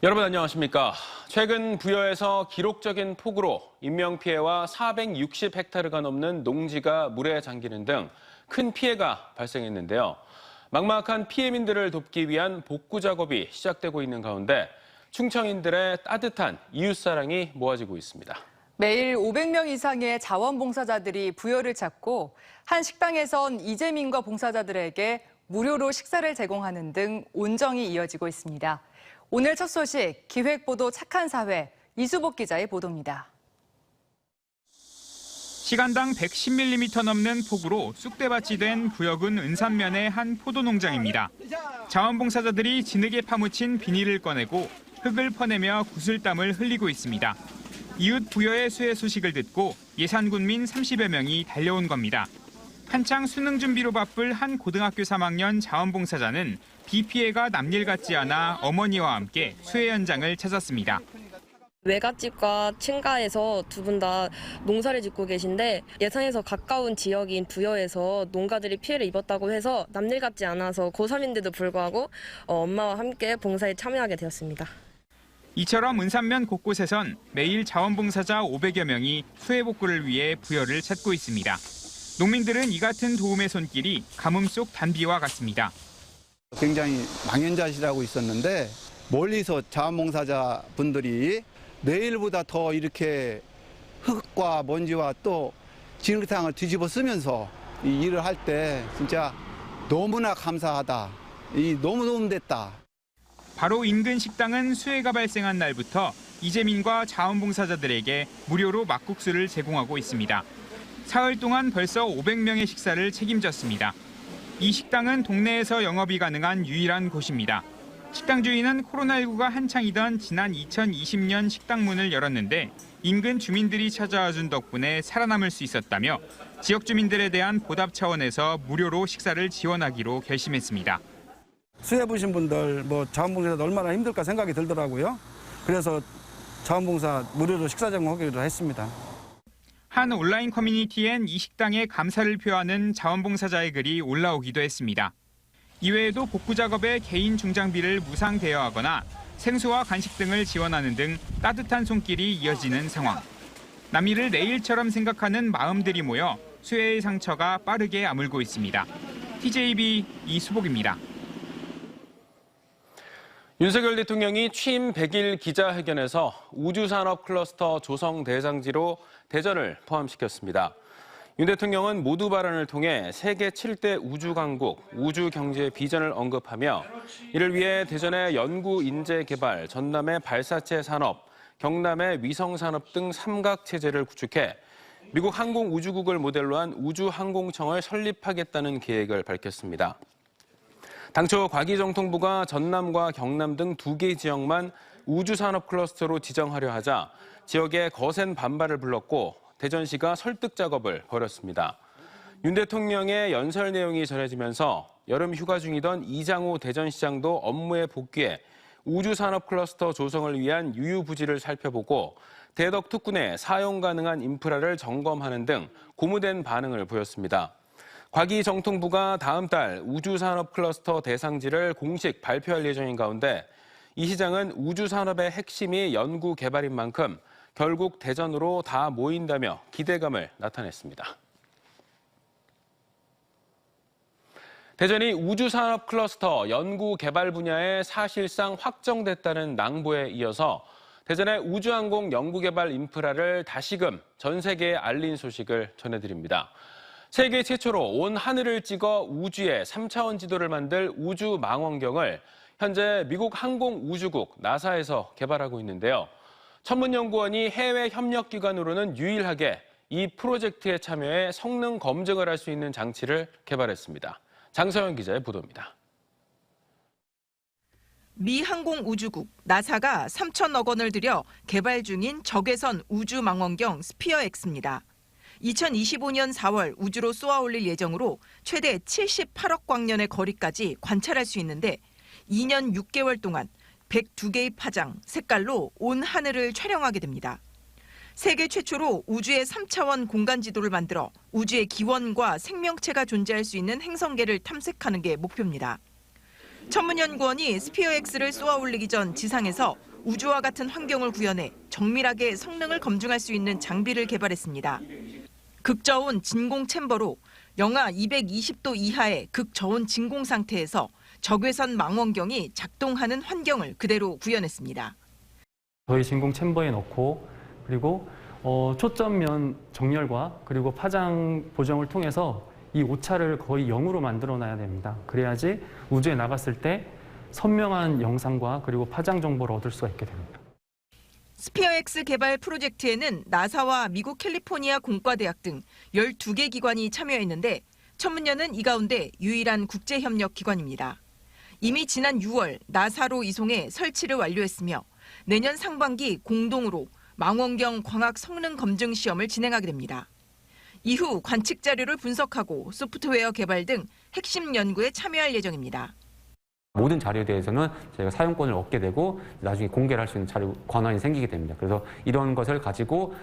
여러분 안녕하십니까? 최근 부여에서 기록적인 폭우로 인명피해와 460헥타르가 넘는 농지가 물에 잠기는 등 큰 피해가 발생했는데요. 막막한 피해민들을 돕기 위한 복구 작업이 시작되고 있는 가운데 충청인들의 따뜻한 이웃사랑이 모아지고 있습니다. 매일 500명 이상의 자원봉사자들이 부여를 찾고 한 식당에선 이재민과 봉사자들에게 무료로 식사를 제공하는 등 온정이 이어지고 있습니다. 오늘 첫 소식, 기획보도 착한 사회, 이수복 기자의 보도입니다. 시간당 110mm 넘는 폭우로 쑥대밭이 된 부여군 은산면의 한 포도농장입니다. 자원봉사자들이 진흙에 파묻힌 비닐을 꺼내고 흙을 퍼내며 구슬땀을 흘리고 있습니다. 이웃 부여의 수해 소식을 듣고 예산군민 30여 명이 달려온 겁니다. 한창 수능 준비로 바쁠 한 고등학교 3학년 자원봉사자는 비 피해가 남일 같지 않아 어머니와 함께 수해 현장을 찾았습니다. 외갓집과 친가에서 두 분 다 농사를 짓고 계신데 예산에서 가까운 지역인 부여에서 농가들이 피해를 입었다고 해서 남일 같지 않아서 고3인데도 불구하고 엄마와 함께 봉사에 참여하게 되었습니다. 이처럼 은산면 곳곳에선 매일 자원봉사자 500여 명이 수해 복구를 위해 부여를 찾고 있습니다. 농민들은 이 같은 도움의 손길이 가뭄 속 단비와 같습니다. 굉장히 망연자실하고 있었는데 멀리서 자원봉사자 분들이 내일보다 더 이렇게 흙과 먼지와 또 진흙탕을 뒤집어 쓰면서 이 일을 할 때 진짜 너무나 감사하다. 너무 도움됐다. 바로 인근 식당은 수해가 발생한 날부터 이재민과 자원봉사자들에게 무료로 막국수를 제공하고 있습니다. 사흘 동안 벌써 500명의 식사를 책임졌습니다. 이 식당은 동네에서 영업이 가능한 유일한 곳입니다. 식당 주인은 코로나19가 한창이던 지난 2020년 식당 문을 열었는데 인근 주민들이 찾아와 준 덕분에 살아남을 수 있었다며 지역 주민들에 대한 보답 차원에서 무료로 식사를 지원하기로 결심했습니다. 수해 보신 분들, 자원봉사자들 얼마나 힘들까 생각이 들더라고요. 그래서 자원봉사 무료로 식사 제공하기로 했습니다. 한 온라인 커뮤니티엔 이 식당에 감사를 표하는 자원봉사자의 글이 올라오기도 했습니다. 이외에도 복구 작업에 개인 중장비를 무상 대여하거나 생수와 간식 등을 지원하는 등 따뜻한 손길이 이어지는 상황. 남일을 내일처럼 생각하는 마음들이 모여 수해의 상처가 빠르게 아물고 있습니다. TJB 이수복입니다. 윤석열 대통령이 취임 100일 기자회견에서 우주산업 클러스터 조성 대상지로 대전을 포함시켰습니다. 윤 대통령은 모두 발언을 통해 세계 7대 우주 강국, 우주 경제 비전을 언급하며 이를 위해 대전의 연구 인재 개발, 전남의 발사체 산업, 경남의 위성 산업 등 삼각 체제를 구축해 미국 항공우주국을 모델로 한 우주항공청을 설립하겠다는 계획을 밝혔습니다. 당초 과기정통부가 전남과 경남 등 2개 지역만 우주산업 클러스터로 지정하려 하자 지역에 거센 반발을 불렀고 대전시가 설득 작업을 벌였습니다. 윤 대통령의 연설 내용이 전해지면서 여름 휴가 중이던 이장우 대전시장도 업무에 복귀해 우주산업 클러스터 조성을 위한 유유부지를 살펴보고 대덕 특군의 사용 가능한 인프라를 점검하는 등 고무된 반응을 보였습니다. 과기정통부가 다음 달 우주산업 클러스터 대상지를 공식 발표할 예정인 가운데 이 시장은 우주산업의 핵심이 연구 개발인 만큼 결국 대전으로 다 모인다며 기대감을 나타냈습니다. 대전이 우주산업 클러스터 연구 개발 분야에 사실상 확정됐다는 낭보에 이어서 대전의 우주항공 연구개발 인프라를 다시금 전 세계에 알린 소식을 전해드립니다. 세계 최초로 온 하늘을 찍어 우주의 3차원 지도를 만들 우주망원경을 현재 미국 항공우주국 나사에서 개발하고 있는데요. 천문연구원이 해외 협력기관으로는 유일하게 이 프로젝트에 참여해 성능 검증을 할 수 있는 장치를 개발했습니다. 장서영 기자의 보도입니다. 미 항공우주국 나사가 3천억 원을 들여 개발 중인 적외선 우주망원경 스피어-X입니다. 2025년 4월 우주로 쏘아 올릴 예정으로 최대 78억 광년의 거리까지 관찰할 수 있는데 2년 6개월 동안 102개의 파장, 색깔로 온 하늘을 촬영하게 됩니다. 세계 최초로 우주의 3차원 공간 지도를 만들어 우주의 기원과 생명체가 존재할 수 있는 행성계를 탐색하는 게 목표입니다. 천문연구원이 스피어X를 쏘아 올리기 전 지상에서 우주와 같은 환경을 구현해 정밀하게 성능을 검증할 수 있는 장비를 개발했습니다. 극저온 진공 챔버로 영하 220도 이하의 극저온 진공 상태에서 적외선 망원경이 작동하는 환경을 그대로 구현했습니다. 저희 진공 챔버에 넣고 그리고 초점면 정렬과 그리고 파장 보정을 통해서 이 오차를 거의 0으로 만들어 놔야 됩니다. 그래야지 우주에 나갔을 때 선명한 영상과 그리고 파장 정보를 얻을 수가 있게 됩니다. 스피어X 개발 프로젝트에는 나사와 미국 캘리포니아 공과대학 등 12개 기관이 참여했는데 천문연은 이 가운데 유일한 국제협력 기관입니다. 이미 지난 6월 나사로 이송해 설치를 완료했으며 내년 상반기 공동으로 망원경 광학 성능 검증 시험을 진행하게 됩니다. 이후 관측 자료를 분석하고 소프트웨어 개발 등 핵심 연구에 참여할 예정입니다. 모든 자료에 대해서는 저희가 사용권을 얻게 되고 나중에 공개를 할 수 있는 자료 권한이 생기게 됩니다. 그래서 이런 것을 가지고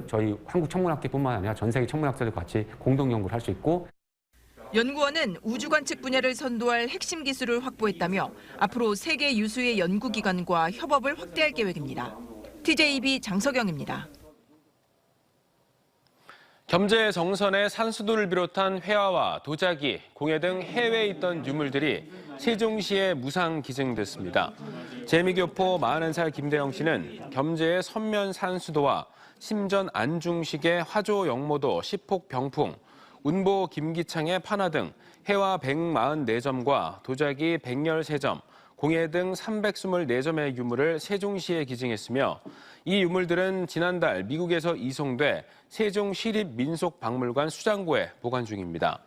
저희 한국천문학계뿐만 아니라 전 세계 천문학자들 같이 공동 연구를 할 수 있고 연구원은 우주 관측 분야를 선도할 핵심 기술을 확보했다며 앞으로 세계 유수의 연구기관과 협업을 확대할 계획입니다. TJB 장석영입니다. 겸재 정선의 산수도를 비롯한 회화와 도자기, 공예 등 해외에 있던 유물들이 세종시에 무상 기증됐습니다. 재미교포 40살 김대영 씨는 겸재의 선면 산수도와 심전 안중식의 화조 영모도 10폭 병풍, 운보 김기창의 판화 등 해화 144점과 도자기 113점, 공예 등 324점의 유물을 세종시에 기증했으며 이 유물들은 지난달 미국에서 이송돼 세종시립민속박물관 수장고에 보관 중입니다.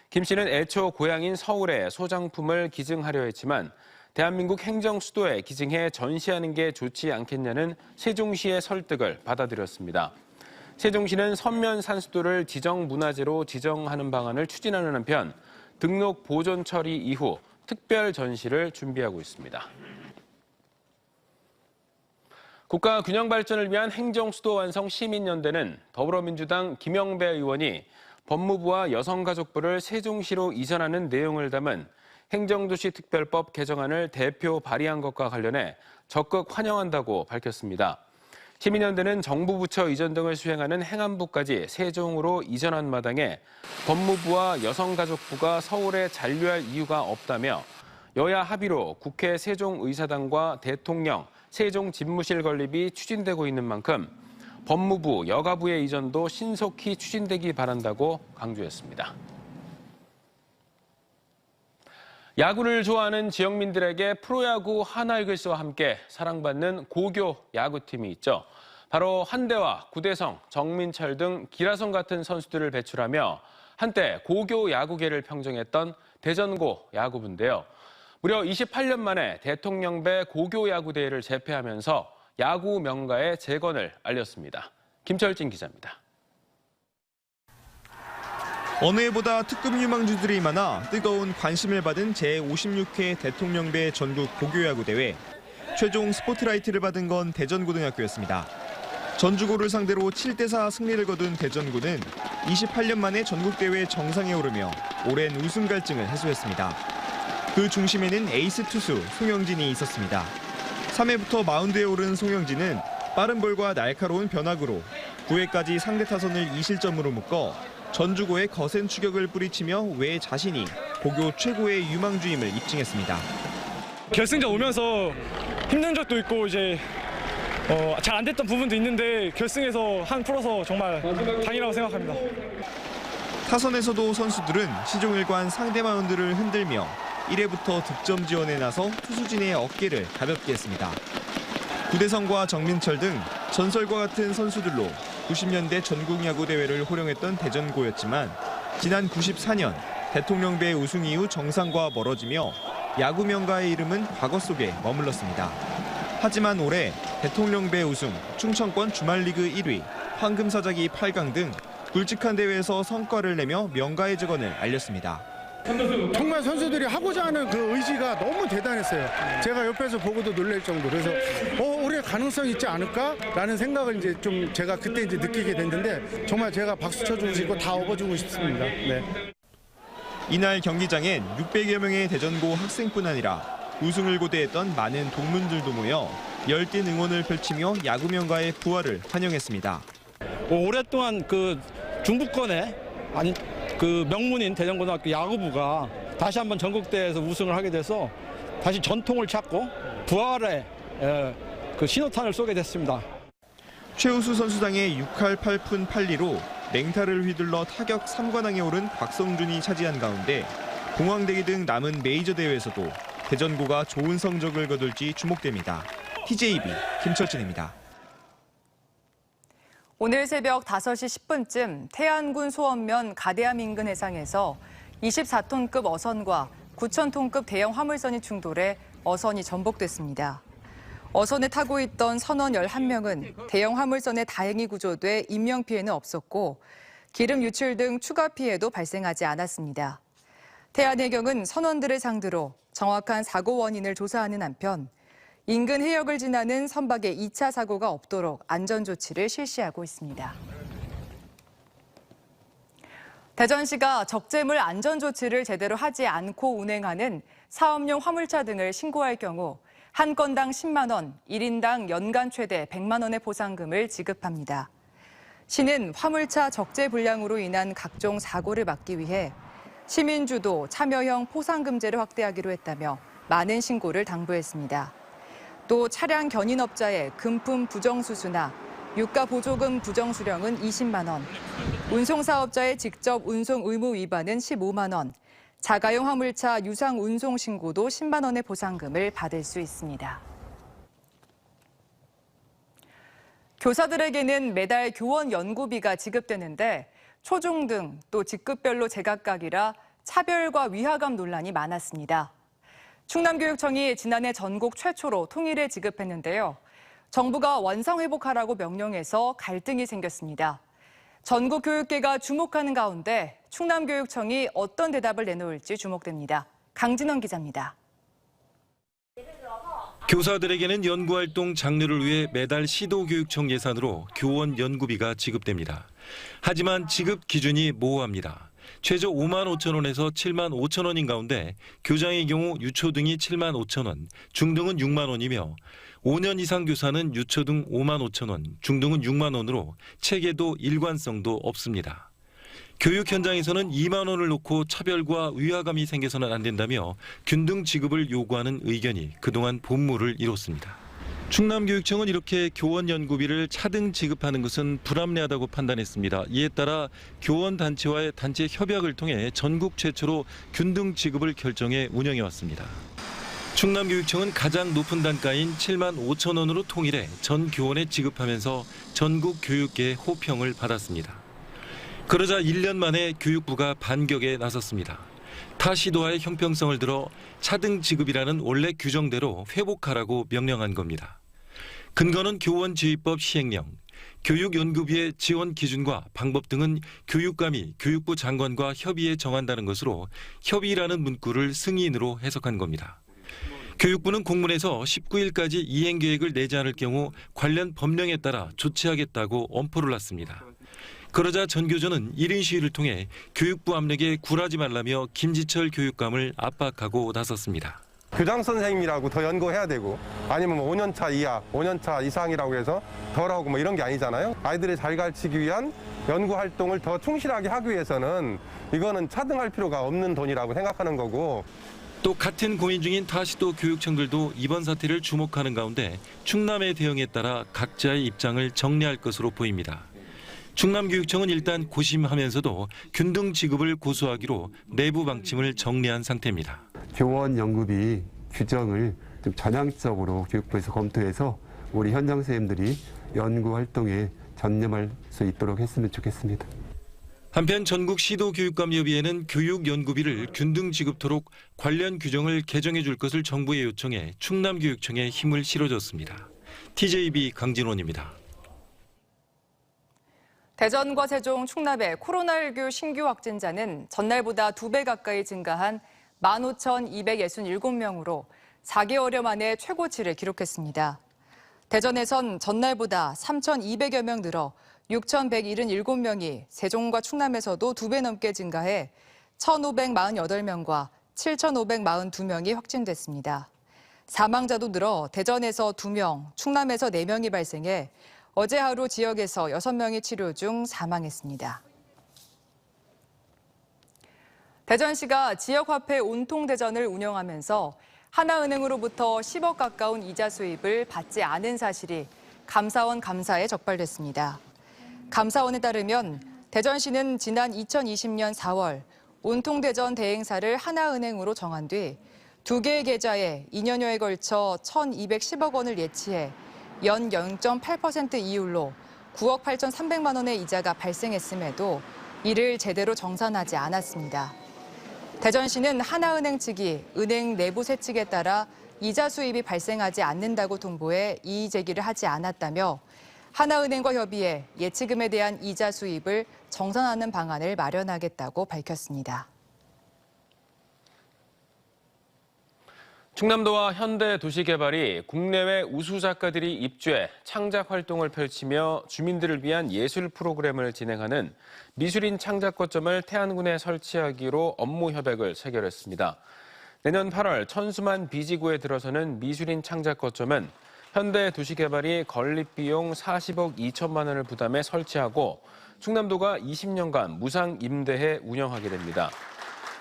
김 씨는 애초 고향인 서울에 소장품을 기증하려 했지만 대한민국 행정수도에 기증해 전시하는 게 좋지 않겠냐는 세종시의 설득을 받아들였습니다. 세종시는 선면 산수도를 지정문화재로 지정하는 방안을 추진하는 한편 등록 보존 처리 이후 특별 전시를 준비하고 있습니다. 국가 균형 발전을 위한 행정수도 완성 시민연대는 더불어민주당 김영배 의원이 법무부와 여성가족부를 세종시로 이전하는 내용을 담은 행정도시특별법 개정안을 대표 발의한 것과 관련해 적극 환영한다고 밝혔습니다. 시민연대는 정부 부처 이전 등을 수행하는 행안부까지 세종으로 이전한 마당에 법무부와 여성가족부가 서울에 잔류할 이유가 없다며 여야 합의로 국회 세종의사당과 대통령 세종집무실 건립이 추진되고 있는 만큼 법무부, 여가부의 이전도 신속히 추진되기 바란다고 강조했습니다. 야구를 좋아하는 지역민들에게 프로야구 하나이글스와 함께 사랑받는 고교 야구팀이 있죠. 바로 한대와 구대성, 정민철 등 기라성 같은 선수들을 배출하며 한때 고교 야구계를 평정했던 대전고 야구부인데요. 무려 28년 만에 대통령배 고교 야구대회를 재패하면서 야구 명가의 재건을 알렸습니다. 김철진 기자입니다. 어느 해보다 특급 유망주들이 많아 뜨거운 관심을 받은 제56회 대통령배 전국 고교야구대회. 최종 스포트라이트를 받은 건 대전고등학교였습니다. 전주고를 상대로 7대4 승리를 거둔 대전고는 28년 만에 전국대회 정상에 오르며 오랜 우승 갈증을 해소했습니다. 그 중심에는 에이스 투수 송영진이 있었습니다. 3회부터 마운드에 오른 송영진은 빠른 볼과 날카로운 변화구로 9회까지 상대 타선을 2실점으로 묶어 전주고의 거센 추격을 뿌리치며 왜 자신이 고교 최고의 유망주임을 입증했습니다. 결승전 오면서 힘든 적도 있고 이제 잘 안 됐던 부분도 있는데 결승에서 한 풀어서 정말 다행이라고 생각합니다. 타선에서도 선수들은 시종일관 상대 마운드를 흔들며 1회부터 득점 지원에 나서 투수진의 어깨를 가볍게 했습니다. 구대성과 정민철 등 전설과 같은 선수들로 90년대 전국야구대회를 호령했던 대전고였지만 지난 94년 대통령배 우승 이후 정상과 멀어지며 야구 명가의 이름은 과거 속에 머물렀습니다. 하지만 올해 대통령배 우승, 충청권 주말리그 1위, 황금사자기 8강 등 굵직한 대회에서 성과를 내며 명가의 재건을 알렸습니다. 정말 선수들이 하고자 하는 그 의지가 너무 대단했어요. 제가 옆에서 보고도 놀랄 정도로. 그래서 올해 가능성이 있지 않을까라는 생각을 이제 좀 제가 그때 이제 느끼게 됐는데 정말 제가 박수 쳐주고 싶고 다 업어주고 싶습니다. 네. 이날 경기장엔 600여 명의 대전고 학생뿐 아니라 우승을 고대했던 많은 동문들도 모여 열띤 응원을 펼치며 야구명가의 부활을 환영했습니다. 오랫동안 그 중부권의 그 명문인 대전고등학교 야구부가 다시 한번 전국대회에서 우승을 하게 돼서 다시 전통을 찾고 부활의 그 신호탄을 쏘게 됐습니다. 최우수 선수당의 6할 8푼 8리로 맹타를 휘둘러 타격 3관왕에 오른 박성준이 차지한 가운데 공황대기 등 남은 메이저 대회에서도 대전고가 좋은 성적을 거둘지 주목됩니다. TJB 김철진입니다. 오늘 새벽 5시 10분쯤 태안군 소원면 가대암 인근 해상에서 24톤급 어선과 9,000톤급 대형 화물선이 충돌해 어선이 전복됐습니다. 어선에 타고 있던 선원 11명은 대형 화물선에 다행히 구조돼 인명피해는 없었고 기름 유출 등 추가 피해도 발생하지 않았습니다. 태안해경은 선원들을 상대로 정확한 사고 원인을 조사하는 한편 인근 해역을 지나는 선박에 2차 사고가 없도록 안전조치를 실시하고 있습니다. 대전시가 적재물 안전조치를 제대로 하지 않고 운행하는 사업용 화물차 등을 신고할 경우 한 건당 10만 원, 1인당 연간 최대 100만 원의 보상금을 지급합니다. 시는 화물차 적재 불량으로 인한 각종 사고를 막기 위해 시민주도 참여형 포상금제를 확대하기로 했다며 많은 신고를 당부했습니다. 또 차량 견인업자의 금품 부정수수나 유가보조금 부정수령은 20만 원, 운송사업자의 직접 운송 의무 위반은 15만 원, 자가용 화물차 유상 운송 신고도 10만 원의 보상금을 받을 수 있습니다. 교사들에게는 매달 교원 연구비가 지급되는데 초중등 또 직급별로 제각각이라 차별과 위화감 논란이 많았습니다. 충남교육청이 지난해 전국 최초로 통일에 지급했는데요. 정부가 원상회복하라고 명령해서 갈등이 생겼습니다. 전국 교육계가 주목하는 가운데 충남교육청이 어떤 대답을 내놓을지 주목됩니다. 강진원 기자입니다. 교사들에게는 연구활동 장려를 위해 매달 시도교육청 예산으로 교원 연구비가 지급됩니다. 하지만 지급 기준이 모호합니다. 최저 5만 5천 원에서 7만 5천 원인 가운데 교장의 경우 유초등이 7만 5천 원, 중등은 6만 원이며 5년 이상 교사는 유초등 5만 5천 원, 중등은 6만 원으로 체계도 일관성도 없습니다. 교육 현장에서는 2만 원을 놓고 차별과 위화감이 생겨서는 안 된다며 균등 지급을 요구하는 의견이 그동안 본물을 이뤘습니다. 충남교육청은 이렇게 교원 연구비를 차등 지급하는 것은 불합리하다고 판단했습니다. 이에 따라 교원단체와의 단체 협약을 통해 전국 최초로 균등 지급을 결정해 운영해왔습니다. 충남교육청은 가장 높은 단가인 7만 5천 원으로 통일해 전 교원에 지급하면서 전국 교육계의 호평을 받았습니다. 그러자 1년 만에 교육부가 반격에 나섰습니다. 타 시도와의 형평성을 들어 차등 지급이라는 원래 규정대로 회복하라고 명령한 겁니다. 근거는 교원지휘법 시행령, 교육연구비의 지원 기준과 방법 등은 교육감이 교육부 장관과 협의해 정한다는 것으로 협의라는 문구를 승인으로 해석한 겁니다. 교육부는 공문에서 19일까지 이행계획을 내지 않을 경우 관련 법령에 따라 조치하겠다고 엄포를 놨습니다. 그러자 전 교조는 1인 시위를 통해 교육부 압력에 굴하지 말라며 김지철 교육감을 압박하고 나섰습니다. 교장 선생님이라고 더 연구해야 되고 아니면 5년차 이하, 5년차 이상이라고 해서 덜 하고 뭐 이런 게 아니잖아요. 아이들을 잘 가르치기 위한 연구 활동을 더 충실하게 하기 위해서는 이거는 차등할 필요가 없는 돈이라고 생각하는 거고. 또 같은 고민 중인 타시도 교육청들도 이번 사태를 주목하는 가운데 충남의 대응에 따라 각자의 입장을 정리할 것으로 보입니다. 충남교육청은 일단 고심하면서도 균등 지급을 고수하기로 내부 방침을 정리한 상태입니다. 교원 연구비 규정을 좀 전향적으로 교육부에서 검토해서 우리 현장 선생님들이 연구 활동에 전념할 수 있도록 했으면 좋겠습니다. 한편 전국 시도교육감협의회는 교육연구비를 균등 지급토록 관련 규정을 개정해 줄 것을 정부에 요청해 충남교육청에 힘을 실어줬습니다. TJB 강진원입니다. 대전과 세종, 충남의 코로나19 신규 확진자는 전날보다 2배 가까이 증가한 15,267명으로 4개월여 만에 최고치를 기록했습니다. 대전에선 전날보다 3,200여 명 늘어 6,177명이 세종과 충남에서도 2배 넘게 증가해 1,548명과 7,542명이 확진됐습니다. 사망자도 늘어 대전에서 2명, 충남에서 4명이 발생해 어제 하루 지역에서 6명이 치료 중 사망했습니다. 대전시가 지역화폐 온통대전을 운영하면서 하나은행으로부터 10억 가까운 이자 수입을 받지 않은 사실이 감사원 감사에 적발됐습니다. 감사원에 따르면 대전시는 지난 2020년 4월 온통대전 대행사를 하나은행으로 정한 뒤 2개의 계좌에 2년여에 걸쳐 1,210억 원을 예치해 연 0.8% 이율로 9억 8,300만 원의 이자가 발생했음에도 이를 제대로 정산하지 않았습니다. 대전시는 하나은행 측이 은행 내부 세칙에 따라 이자 수입이 발생하지 않는다고 통보해 이의 제기를 하지 않았다며 하나은행과 협의해 예치금에 대한 이자 수입을 정산하는 방안을 마련하겠다고 밝혔습니다. 충남도와 현대도시개발이 국내외 우수 작가들이 입주해 창작 활동을 펼치며 주민들을 위한 예술 프로그램을 진행하는 미술인 창작거점을 태안군에 설치하기로 업무 협약을 체결했습니다. 내년 8월 천수만 비지구에 들어서는 미술인 창작거점은 현대도시개발이 건립비용 40억 2천만 원을 부담해 설치하고 충남도가 20년간 무상 임대해 운영하게 됩니다.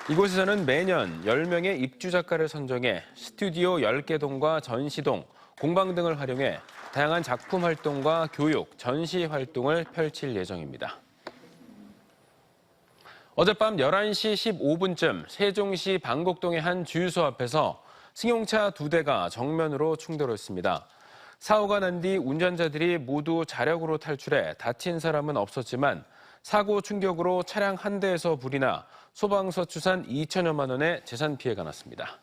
이곳에서는 매년 10명의 입주 작가를 선정해 스튜디오 10개 동과 전시동, 공방 등을 활용해 다양한 작품 활동과 교육, 전시 활동을 펼칠 예정입니다. 어젯밤 11시 15분쯤 세종시 방곡동의 한 주유소 앞에서 승용차 2대가 정면으로 충돌했습니다. 사고가 난 뒤 운전자들이 모두 자력으로 탈출해 다친 사람은 없었지만 사고 충격으로 차량 한 대에서 불이 나 소방서 추산 2천여만 원의 재산 피해가 났습니다.